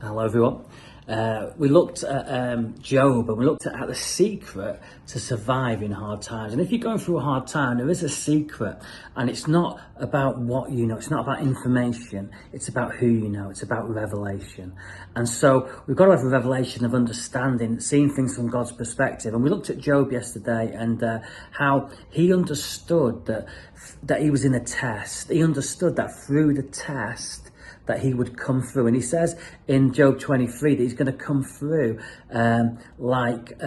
Hello everyone. We looked at Job, and we looked at the secret to survive in hard times. And if you're going through a hard time, there is a secret, and it's not about what you know, it's not about information, it's about who you know, it's about revelation. And so we've got to have a revelation of understanding, seeing things from God's perspective. And we looked at Job yesterday, and how he understood that he was in a test. He understood that through the test that he would come through. And he says in Job 23 that he's going to come through like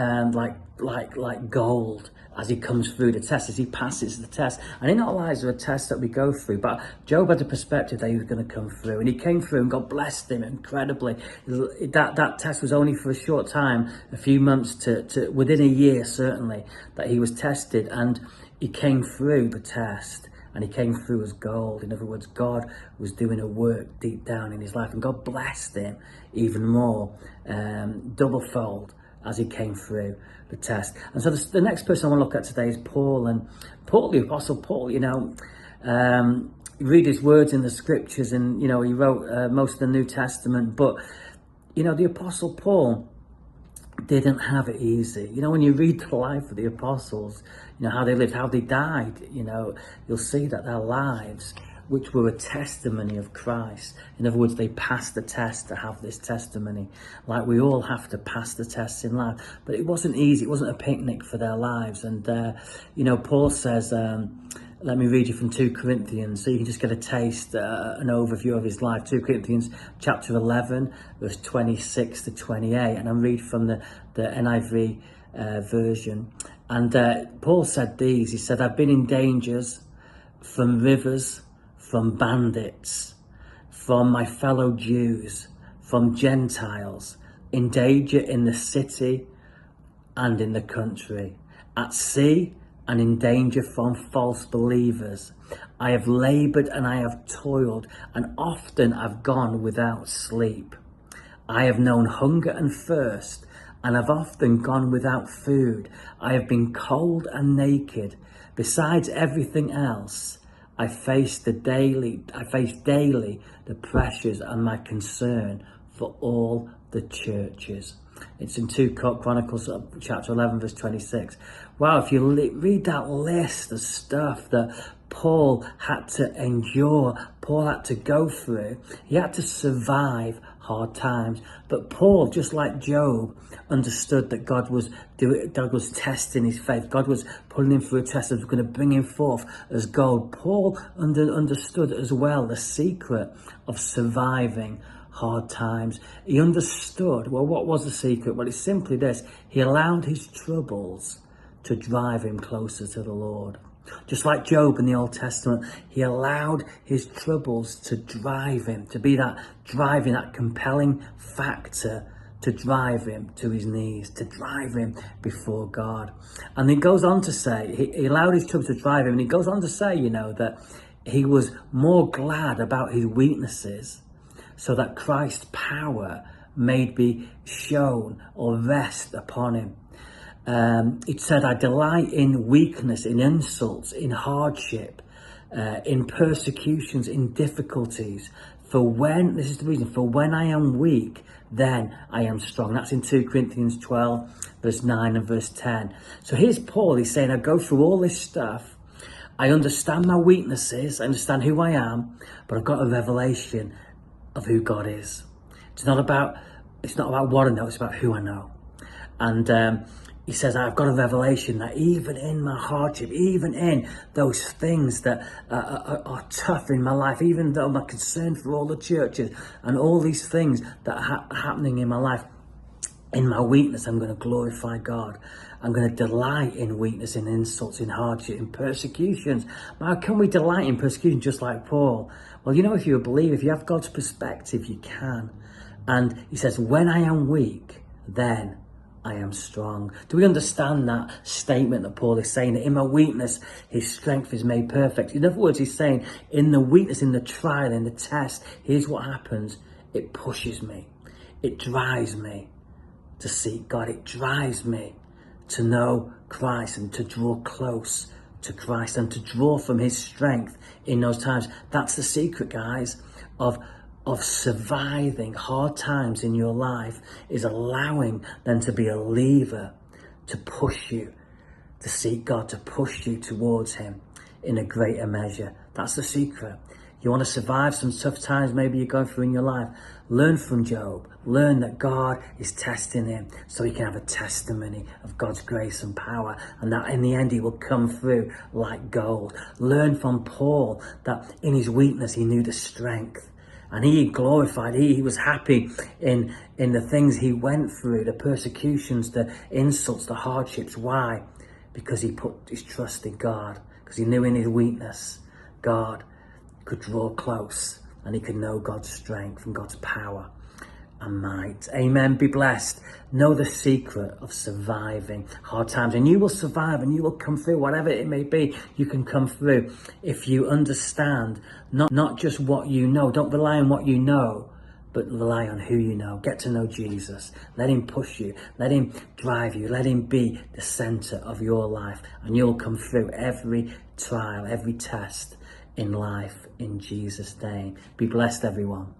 gold as he comes through the test, as he passes the test. And in our lives there are tests that we go through, but Job had the perspective that he was going to come through, and he came through, and God blessed him incredibly. That test was only for a short time, a few months to within a year certainly, that he was tested, and he came through the test. And he came through as gold. In other words, God was doing a work deep down in his life, and God blessed him even more, double-fold, as he came through the test. And so the next person I want to look at today is Paul. And Paul, the Apostle Paul, you read his words in the scriptures, and, he wrote most of the New Testament. But, the Apostle Paul didn't have it easy. When you read the life of the apostles, how they lived, how they died, you'll see that their lives, which were a testimony of Christ. In other words, they passed the test to have this testimony. Like we all have to pass the tests in life. But it wasn't easy. It wasn't a picnic for their lives. And, Paul says, let me read you from 2 Corinthians so you can just get a taste, an overview of his life. 2 Corinthians chapter 11, verse 26 to 28. And I read from the NIV version. And Paul said these. He said, I've been in dangers from rivers, from bandits, from my fellow Jews, from Gentiles, in danger in the city and in the country, at sea and in danger from false believers. I have laboured and I have toiled, and often I've gone without sleep. I have known hunger and thirst, and have often gone without food. I have been cold and naked. Besides everything else, I face daily the pressures and my concern for all the churches. It's in 2 Chronicles chapter 11 verse 26. Wow, if you read that list of stuff that Paul had to endure, Paul had to go through, he had to survive hard times. But Paul, just like Job, understood that God was testing his faith. God was pulling him through a test that was going to bring him forth as gold. Paul understood as well the secret of surviving hard times. He understood, well, what was the secret? Well, it's simply this: he allowed his troubles to drive him closer to the Lord. Just like Job in the Old Testament, he allowed his troubles to drive him, to be that driving, that compelling factor to drive him to his knees, to drive him before God. And he goes on to say, he allowed his troubles to drive him, and he goes on to say, that he was more glad about his weaknesses, so that Christ's power may be shown or rest upon him. It said, I delight in weakness, in insults, in hardship, in persecutions, in difficulties. This is the reason, for when I am weak, then I am strong. That's in 2 Corinthians 12, verse 9 and verse 10. So here's Paul, he's saying, I go through all this stuff. I understand my weaknesses, I understand who I am, but I've got a revelation of who God is. It's not about what I know, it's about who I know. And he says, I've got a revelation that even in my hardship, even in those things that are tough in my life, even though I'm concerned for all the churches and all these things that are happening in my life, in my weakness, I'm going to glorify God. I'm going to delight in weakness, in insults, in hardship, in persecutions. How can we delight in persecution just like Paul? Well, if you're a believer, if you have God's perspective, you can. And he says, when I am weak, then I am strong. Do we understand that statement that Paul is saying? That in my weakness, his strength is made perfect. In other words, he's saying, in the weakness, in the trial, in the test, here's what happens. It pushes me. It drives me to seek God. It drives me to know Christ and to draw close to Christ and to draw from his strength in those times. That's the secret, guys, of of surviving hard times in your life is allowing them to be a lever to push you to seek God, to push you towards him in a greater measure. That's the secret. You want to survive some tough times maybe you're going through in your life. Learn from Job. Learn that God is testing him so he can have a testimony of God's grace and power, and that in the end he will come through like gold. Learn from Paul that in his weakness he knew the strength. And he glorified, he was happy in the things he went through, the persecutions, the insults, the hardships. Why? Because he put his trust in God. Because he knew in his weakness, God could draw close and he could know God's strength and God's power and might. Amen. Be blessed. Know the secret of surviving hard times, and you will survive and you will come through whatever it may be. You can come through if you understand not just what you know. Don't rely on what you know, but rely on who you know. Get to know Jesus. Let him push you. Let him drive you. Let him be the center of your life, and you'll come through every trial, every test in life in Jesus' name. Be blessed, everyone.